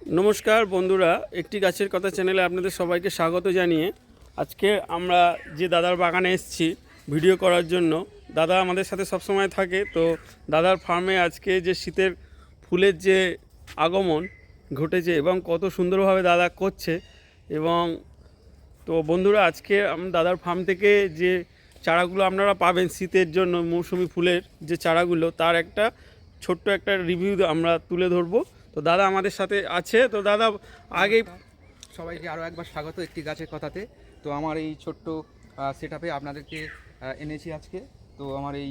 নমস্কার বন্ধুরা, একটি গাছের কথা চ্যানেলে আপনাদের সবাইকে স্বাগত জানিয়ে আজকে আমরা যে দাদার বাগানে এসেছি ভিডিও করার জন্য। দাদা আমাদের সাথে সবসময় থাকে, তো দাদার ফার্মে আজকে যে শীতের ফুলের যে আগমন ঘটেছে এবং কত সুন্দরভাবে দাদা করছে। এবং তো বন্ধুরা, আজকে দাদার ফার্ম থেকে যে চারাগুলো আপনারা পাবেন শীতের জন্য মৌসুমি ফুলের যে চারাগুলো, তার একটা ছোট্ট একটা রিভিউ আমরা তুলে ধরবো। তো দাদা আমাদের সাথে আছে। তো দাদা আগে সবাইকে আরও একবার স্বাগত একটি গাছের কথাতে। তো আমার এই ছোট্ট সেটআপে আপনাদেরকে এনেছি আজকে। তো আমার এই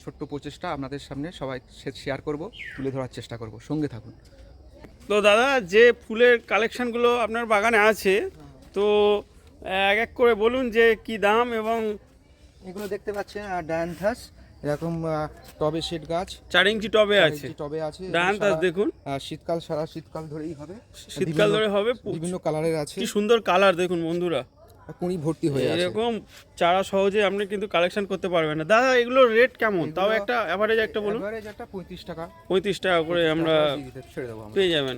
ছোট্ট প্রচেষ্টা আপনাদের সামনে সবাই শেয়ার করব, তুলে ধরার চেষ্টা করব, সঙ্গে থাকুন। তো দাদা, যে ফুলের কালেকশানগুলো আপনার বাগানে আছে, তো এক এক করে বলুন যে কি দাম। এবং এগুলো দেখতে পাচ্ছেন ডায়ান্থাস, এরকম টবে সেট গাছ 4 ইঞ্চি টবে আছে। টবে আছে ডায়ান্থাস দেখুন, শীতকাল সারা শীতকাল ধরেই হবে, শীতকাল ধরে হবে। বিভিন্ন কালারের আছে, কি সুন্দর কালার দেখুন বন্ধুরা, কুঁড়ি ভর্তি হয়ে আছে। এরকম চারা সহজে আপনি কিন্তু কালেকশন করতে পারবেন না। দাদা এগুলোর রেট কেমন, তাও একটা অ্যাভারেজ একটা বলুন। এভারেজ একটা 35 টাকা, 35 টাকা করে আমরা ছেড়ে দেবো, পেয়ে যাবেন।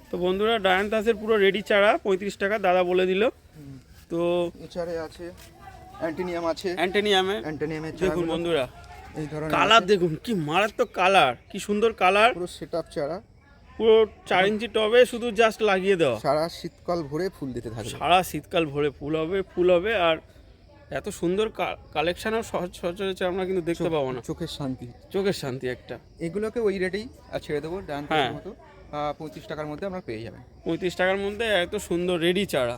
তো বন্ধুরা, ডায়ান্থাসের পুরো রেডি চারা 35 টাকা দাদা বলে দিল। তো এছাড়া আছে অ্যান্টিনিয়াম, আছে অ্যান্টেনিয়ামের দেখুন বন্ধুরা, এই ধরনের কালার দেখুন, কি মারাত্মক কালার, কি সুন্দর কালার। পুরো সেটআপ চারা, পুরো 4 ইঞ্চি টবে শুধু জাস্ট লাগিয়ে দেওয়া, সারা শীতকাল ভরে ফুল দিতে থাকবে। সারা শীতকাল ভরে ফুল হবে। আর এত সুন্দর কালেকশনও সচরাচর আমরা কিন্তু দেখতে পাবো না। চোখের শান্তি একটা। এগুলোকে ওই রেটেই ছেড়ে দেবো, ডায়ান্থাসের মতো 35 টাকার মধ্যে আমরা পেয়ে যাবেন। 35 টাকার মধ্যে এত সুন্দর রেডি চারা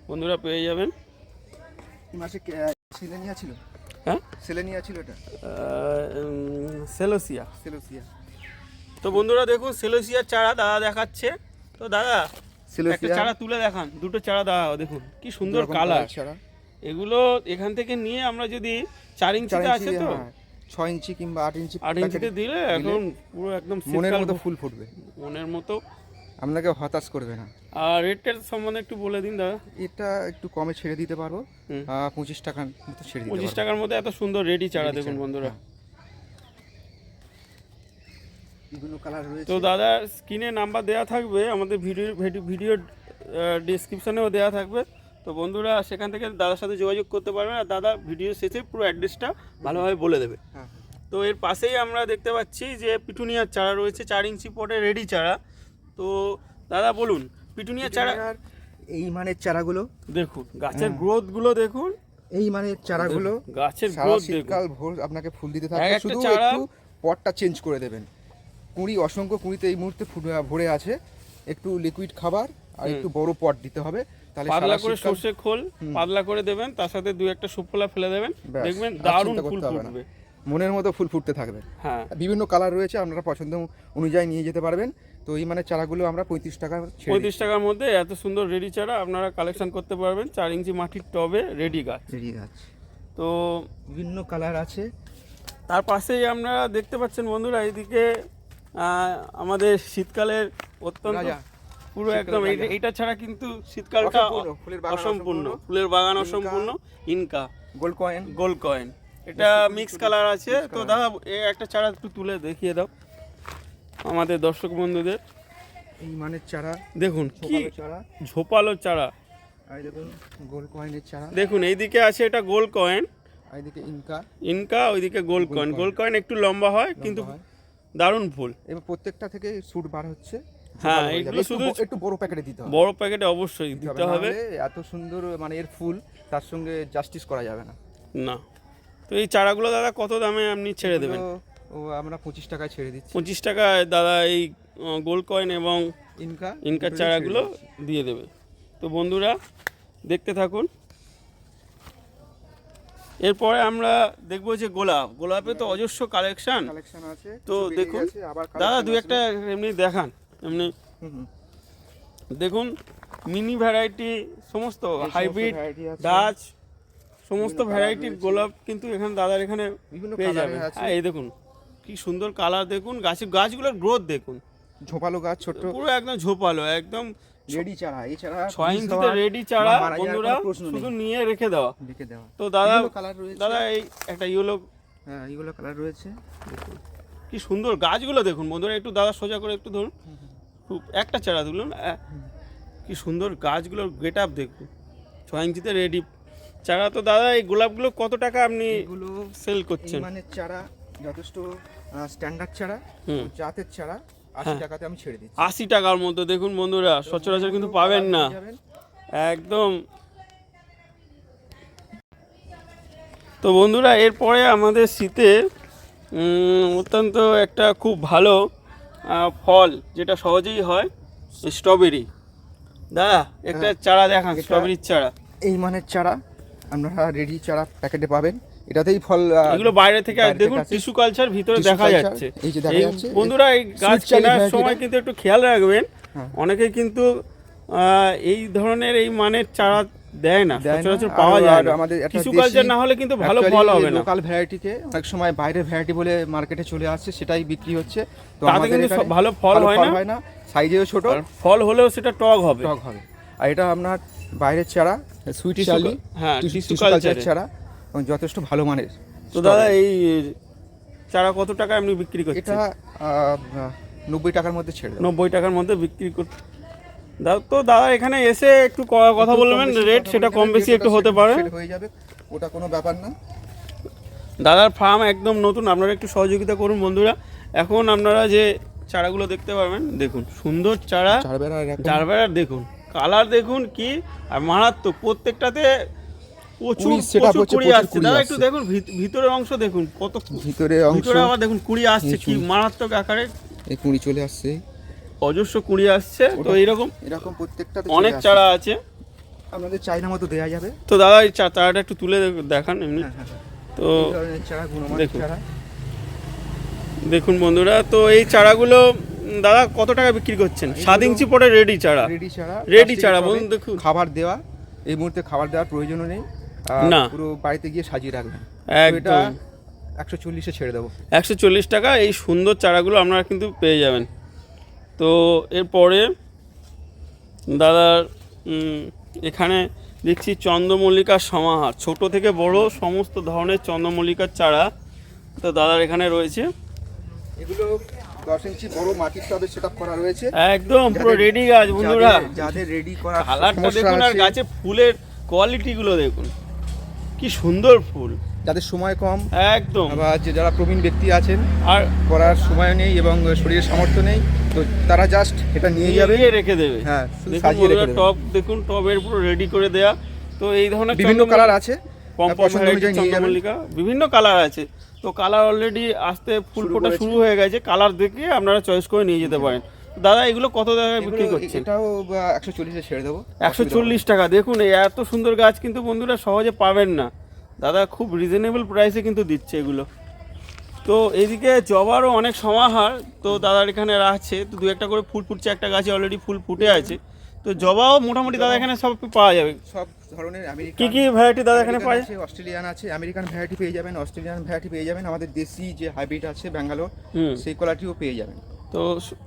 বন্ধুরা পেয়ে যাবেন। মাসে সিলেনিয়া ছিল, হ্যাঁ সিলেনিয়া ছিল, এটা সেলোসিয়া। তো বন্ধুরা দেখুন, সেলোসিয়ার চারা দাদা দেখাচ্ছে। তো দাদা একটা সিলেনিয়া চারা তুলে দেখান, দুটো চারা দাদা দেখুন কি সুন্দর কালার। এগুলো এখান থেকে নিয়ে আমরা যদি 4 ইঞ্চিতে আছে, তো 6 ইঞ্চি কিংবা 8 ইঞ্চি 8 ইঞ্চিতে দিলে এখন পুরো একদম মনের মতো ফুল ফুটবে, মনের মতো, আপনাকে হতাশ করবে না। আর রেটটার সম্বন্ধে একটু বলে দিন দাদা। এটা একটু কমে ছেড়ে দিতে পারবো, 25 টাকার মতো ছেড়ে দিতে পারবো। 25 টাকার মধ্যে এত সুন্দর রেডি চারা দেখুন বন্ধুরা। বিভিন্ন কালার রয়েছে। তো দাদা স্ক্রিনে নাম্বার দেওয়া থাকবে, আমাদের ভিডিও ডেসক্রিপশনেও দেওয়া থাকবে। তো বন্ধুরা সেখান থেকে দাদার সাথে যোগাযোগ করতে পারবেন, আর দাদা ভিডিও শেষে পুরো অ্যাড্রেসটা ভালোভাবে বলে দেবে। তো এর পাশেই আমরা দেখতে পাচ্ছি যে পিটুনিয়ার চারা রয়েছে, 4 ইঞ্চি পটে রেডি চারা। তো দাদা বলুন, পিটুনিয়ার চারা এই মানের চারাগুলো দেখুন, গাছের গ্রোথগুলো দেখুন, এই মানের চারাগুলো গাছের গ্রোথ শীতকাল ভোর আপনাকে ফুল দিতে থাকবে, শুধু একটু পটটা চেঞ্জ করে দেবেন। অসংখ্য কুঁড়িতে এই মুহূর্তে ভরে আছে, একটু লিকুইড খাবার আর একটু বড় পট দিতে হবে। তাহলে পাতলা করে সর্ষে খোল পাতলা করে দেবেন, তার সাথে 2-1টা সুফলা ফেলে দেবেন, দেখবেন দারুণ ফুল ফুটবে, মনের মতো ফুল ফুটতে থাকবে। হ্যাঁ, বিভিন্ন কালার রয়েছে, আপনারা পছন্দ অনুযায়ী নিয়ে যেতে পারবেন। তো এই মানে চারাগুলো আমরা 35 টাকার মধ্যে এত সুন্দর রেডি চারা আপনারা কালেকশন করতে পারবেন। 4 ইঞ্চি মাটির টবে রেডি গাছ। তো বিভিন্ন কালার আছে। তার পাশেই আপনারা দেখতে পাচ্ছেন বন্ধুরা, এইদিকে আমাদের শীতকালের অত্যন্ত পুরো একদম এইটা ছাড়া কিন্তু শীতকালটা অসম্পূর্ণ, ফুলের বাগান অসম্পূর্ণ। ইনকা গোল্ড কয়েন, এটা মিক্স কালার আছে। তো দাদা একটা চারা একটু তুলে দেখিয়ে দাও আমাদের দর্শক বন্ধুদের। এই মানের চারা দেখুন কি ঝোপালো চারা, দেখুন গোল্ড কয়েনের চারা দেখুন। এইদিকে আছে এটা গোল্ড কয়েন, এইদিকে ইনকা, ওইদিকে গোল্ড কয়েন একটু লম্বা হয় কিন্তু দারুণ ফুল। এবার প্রত্যেকটা থেকে স্যুট বার হচ্ছে। হ্যাঁ, এগুলো শুধু একটু বড় প্যাকেটে দিতে হবে, বড় প্যাকেটে অবশ্যই দিতে হবে। এত সুন্দর মানে এর ফুল, তার সঙ্গে জাস্টিস করা যাবে না। তো এই চারাগুলো দাদা কত দামে আপনি ছেড়ে দেবেন? আমরা 25 টাকায় ছেড়ে দিচ্ছি। 25 টাকায় দাদা এই গোল্ড কয়েন এবং ইনকার চারাগুলো দিয়ে দেবে। তো বন্ধুরা দেখতে থাকুন। এরপরে আমরা দেখবো যে গোলাপে তো অজস্র কালেকশন আছে। তো দেখুন দাদা 2-1টা এমনি দেখান, এমনি দেখুন মিনি ভ্যারাইটি, সমস্ত হাইব্রিড ডাচ, সমস্ত ভ্যারাইটির গোলাপ কিন্তু এখানে দাদার এখানে পেয়ে যাবেন। হ্যাঁ, এই দেখুন কি সুন্দর কালার, দেখুন গাছগুলোর গ্রোথ দেখুন, ঝোপালো গাছ, ছোট পুরো একদম ঝোপালো, একদম রেডি চারা। এই চারা 6 ইঞ্চিতে রেডি চারা বন্ধুরা, শুধু নিয়ে রেখে দেওয়া। তো দাদা এই একটা ইয়েলো কালার রয়েছে, কি সুন্দর গাছগুলো দেখুন বন্ধুরা। একটু দাদা সোজা করে একটু ধরুন, খুব একটা চারা তুলুন, কি সুন্দর গাছগুলোর গেট আপ দেখুন, 6 ইঞ্চিতে রেডি চারা। তো দাদা এই গোলাপগুলো কত টাকা আপনি এগুলো সেল করছেন? মানে চারা যথেষ্ট স্ট্যান্ডার্ড চারা, জাতের চারা 80 টাকাতে আমি ছেড়ে দিচ্ছি। 80 টাকার মধ্যে দেখুন বন্ধুরা, সচরাচর কিন্তু পাবেন না একদম। তো বন্ধুরা এরপরে আমাদের শীতে অত্যন্ত একটা খুব ভালো ফল যেটা সহজেই হয়, স্ট্রবেরি। দাদা একটা চারা দেখান, স্ট্রবেরির চারা। এই মানের চারা আপনারা রেডি চারা প্যাকেটে পাবেন, এটাতেই ফল। এগুলো বাইরে থেকে দেখুন টিস্যু কালচার ভিতরে দেখা যাচ্ছে। এই যে দেখা যাচ্ছে বন্ধুরা এই গাছ কেনার সময় কিন্তু একটু খেয়াল রাখবেন, অনেকে কিন্তু এই ধরনের এই মানের চারা দেয় না, সচরাচর পাওয়া যায় না। আমাদের টিস্যু কালচার না হলে কিন্তু ভালো ফল হবে না। লোকাল ভ্যারাইটিতে অনেক সময় বাইরের ভ্যারাইটি বলে মার্কেটে চলে আসছে, সেটাই বিক্রি হচ্ছে। তো তাতে কিন্তু ভালো ফল হয় না, সাইজেও ছোট, ফল হলেও সেটা টক হবে। আর এটা আপনার বাইরের চারা সুইট চার্লি, হ্যাঁ টিস্যু কালচার চারা, এবং যথেষ্ট ভালো মানের। তো দাদা এই চারা কত টাকা আপনি বিক্রি করছেন? এটা 90 টাকার মধ্যে ছেড়ে দেব। 90 টাকার মধ্যে বিক্রি করতে। তো দাদা এখানে এসে একটু কথা বলবেন, রেট সেটা কম বেশি একটু হতে পারে, হয়ে যাবে, ওটা কোনো ব্যাপার না। দাদার ফার্ম একদম নতুন, আপনারা একটু সহযোগিতা করুন বন্ধুরা। এখন আপনারা যে চারাগুলো দেখতে পাবেন, দেখুন সুন্দর চারা, চারবেড়ার দেখুন কালার দেখুন কি আর মারাত্মক, প্রত্যেকটাতে প্রচুর কুড়ি আসছে। দাদা একটু দেখুন ভিতরের অংশ দেখুন, কত ভিতরে আবার দেখুন কুড়ি আসছে, কি মারাত্মক আকারে এই কুড়ি চলে আসছে, অজস্র কুড়ি আসছে। তো এরকম প্রত্যেকটা অনেক চারা আছে, আপনাদের চাইনা মতো দেওয়া যাবে। তো দাদা এই চারাটা একটু তুলে দেখান এমনি। তো দেখুন বন্ধুরা, তো এই চারাগুলো দাদা কত টাকা বিক্রি করছেন? 7 ইঞ্চি পরে রেডি চারা বলুন। দেখুন খাবার দেওয়া, এই মুহূর্তে খাবার দেওয়ার প্রয়োজনও নেই, না পুরো বাড়িতে গিয়ে সাজিয়ে রাখবেন। একদম 140-এ ছেড়ে দেবো, 140 টাকা এই সুন্দর চারাগুলো আপনারা কিন্তু পেয়ে যাবেন। তো এরপরে দাদার এখানে দেখছি চন্দ্রমল্লিকার সমাহার, ছোট থেকে বড় সমস্ত ধরনের চন্দ্রমল্লিকার চারা তো দাদার এখানে রয়েছে। এগুলো 10 ইঞ্চি বড় মাটির টবে সেটআপ করা রয়েছে, একদম পুরো রেডি গাছ বন্ধুরা। যাদের রেডি করা, কালারটা দেখুন আর গাছে ফুলের কোয়ালিটিগুলো দেখুন, কি সুন্দর ফুল। যাদের সময় কম, একদম, বা যারা প্রবীণ ব্যক্তি আছেন আর করার সময় নেই এবং শরীরের সামর্থ্য নেই, তো তারা জাস্ট এটা নিয়ে যাবে, রেখে দেবে। হ্যাঁ, সাজিয়ে রেখে দেবে। টব দেখুন, টবের পুরো রেডি করে দেয়া। তো এই ধরনের বিভিন্ন কালার আছে, পছন্দ অনুযায়ী চন্দ্রমল্লিকা বিভিন্ন কালার আছে। তো কালার অলরেডি আসতে ফুল ফোটা শুরু হয়ে গেছে, কালার দেখে আপনারা চয়েস করে নিয়ে যেতে পারেন। দাদা এগুলো কত টাকায় বিক্রি করছেন? এটাও 140-এ ছেড়ে দেবো, 140 টাকা। দেখুন এই এত সুন্দর গাছ কিন্তু বন্ধুরা সহজে পাবেন না, দাদা খুব রিজনেবল প্রাইসে কিন্তু দিচ্ছে এগুলো। তো এইদিকে জবারও অনেক সমাহার তো দাদার এখানে আছে, তো 2-1টা করে ফুল ফুটছে, একটা গাছে অলরেডি ফুল ফুটে আছে। তো জবাও মোটামুটি দাদা এখানে সব পাওয়া যাবে, সব ধরনের। কি কি ভ্যারাইটি দাদা এখানে পাওয়া যায়? অস্ট্রেলিয়ান আছে, আমেরিকান ভ্যারাইটি পেয়ে যাবেন, অস্ট্রেলিয়ান ভ্যারাইটি পেয়ে যাবেন, আমাদের দেশি যে হাইব্রিড আছে ব্যাঙ্গালোর, সেই কোয়ালিটিও পেয়ে যাবেন।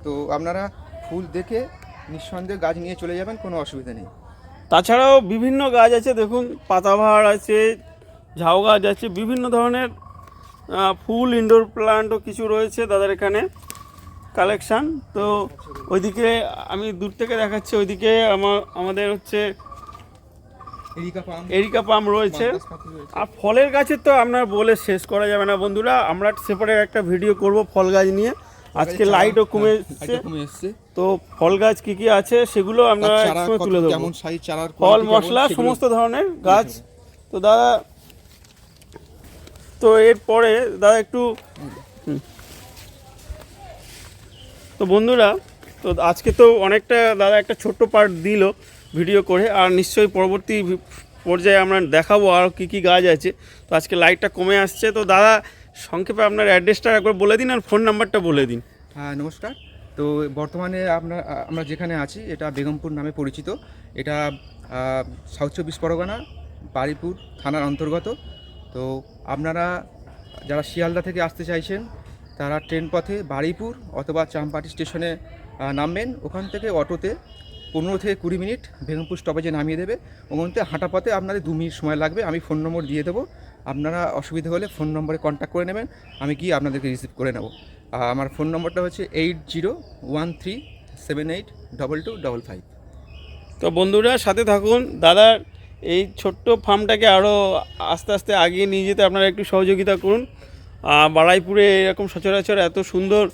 তো আপনারা ফুল দেখে নিঃসন্দেহে গাছ নিয়ে চলে যাবেন, কোনো অসুবিধা নেই। তাছাড়াও বিভিন্ন গাছ আছে দেখুন, পাতাবাহার আছে, ঝাউ গাছ আছে, বিভিন্ন ধরনের ফুল ইনডোর প্লান্টও কিছু রয়েছে দাদার এখানে কালেকশান। তো ওইদিকে আমি দূর থেকে দেখাচ্ছি, ওইদিকে আমাদের হচ্ছে এরিকা পাম রয়েছে। আর ফলের গাছের তো আপনার বলে শেষ করা যাবে না বন্ধুরা, আমরা সেপারেট একটা ভিডিও করব ফল গাছ নিয়ে। আজকে লাইটও কমে এসছে, তো ফল গাছ কি কি আছে সেগুলো আমরা একসময় তুলে দেবো, ফল মশলা সমস্ত ধরনের গাছ। তো দাদা তো এরপরে দাদা একটু তো বন্ধুরা, তো আজকে তো অনেকটা দাদা একটা ছোট্ট পার্ট দিল ভিডিও করে, আর নিশ্চয়ই পরবর্তী পর্যায়ে আমরা দেখাবো আর কি কি গাছ আছে। তো আজকে লাইটটা কমে আসছে, তো দাদা সংক্ষেপে আপনার অ্যাড্রেসটা একবার বলে দিন আর ফোন নাম্বারটা বলে দিন। হ্যাঁ নমস্কার। তো বর্তমানে আমরা যেখানে আছি এটা বেগমপুর নামে পরিচিত, এটা সাউথ 24 পরগনা বারুইপুর থানার অন্তর্গত। তো আপনারা যারা শিয়ালদা থেকে আসতে চাইছেন তারা ট্রেন পথে বারুইপুর অথবা চাম্পাটি স্টেশনে নামবেন, ওখান থেকে অটোতে 15 থেকে 20 মিনিট বেগমপুর স্টপেজে নামিয়ে দেবে। ওখান থেকে হাঁটা পথে আপনাদের 2 মিনিট সময় লাগবে। আমি ফোন নম্বর দিয়ে দেবো, আপনারা অসুবিধা হলে ফোন নম্বরে কন্ট্যাক্ট করে নেবেন, আমি গিয়ে আপনাদেরকে রিসিভ করে নেব। আমার ফোন নম্বরটা হচ্ছে 8013 782255। তো বন্ধুরা সাথে থাকুন, দাদার এই ছোট্ট ফার্মটাকে আরও আস্তে আস্তে আগিয়ে নিয়ে যেতে আপনারা একটু সহযোগিতা করুন। বারাইপুরে এরকম সচরাচর এত সুন্দর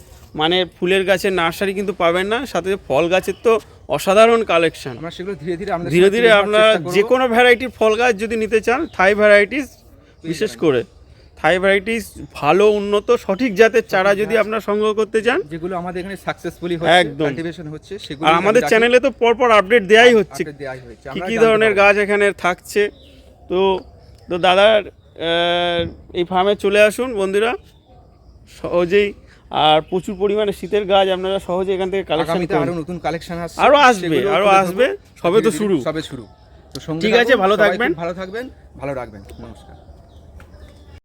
মানের ফুলের গাছের নার্সারি কিন্তু পাবেন না, সাথে ফল গাছের তো অসাধারণ কালেকশন। আমরা সেগুলো ধীরে ধীরে আমাদের ধীরে সাথে ধীরে তুলে ধরার আপনারা চেষ্টা করব। যে কোনো ভ্যারাইটির ফল গাছ যদি নিতে চান, থাই ভ্যারাইটিস বিশেষ করে থাই ভ্যারাইটিস ভালো উন্নত সঠিক জাতের চারা যদি আপনারা সংগ্রহ করতে চান, যেগুলো আমাদের এখানে সাকসেসফুলি হচ্ছে, একদম। কাল্টিভেশন হচ্ছে, সেগুলো আর আমাদের চ্যানেলে তো পরপর আপডেট দেওয়াই হচ্ছে দেওয়াই হচ্ছে। কী আমরা কী জানতে ধরনের পারবো। গাছ এখানে থাকছে। তো তো দাদার এই ফার্মে চলে আসুন বন্ধুরা সহজেই, আর প্রচুর পরিমাণে শীতের গাছ আপনারা সহজে এখান থেকে কালেকশন আগামীতে করুন। আরো নতুন কালেকশন আসছে, আরো আসবে, সেগুলোও আরো তুলে ধরবো। আসবে, সবে তো ধীরে ধীরে শুরু। সবে শুরু। তো সঙ্গে ঠিক আছে, থাকুন, ভালো সবাই খুব থাকবেন। ভালো থাকবেন, ভালো রাখবেন। নমস্কার।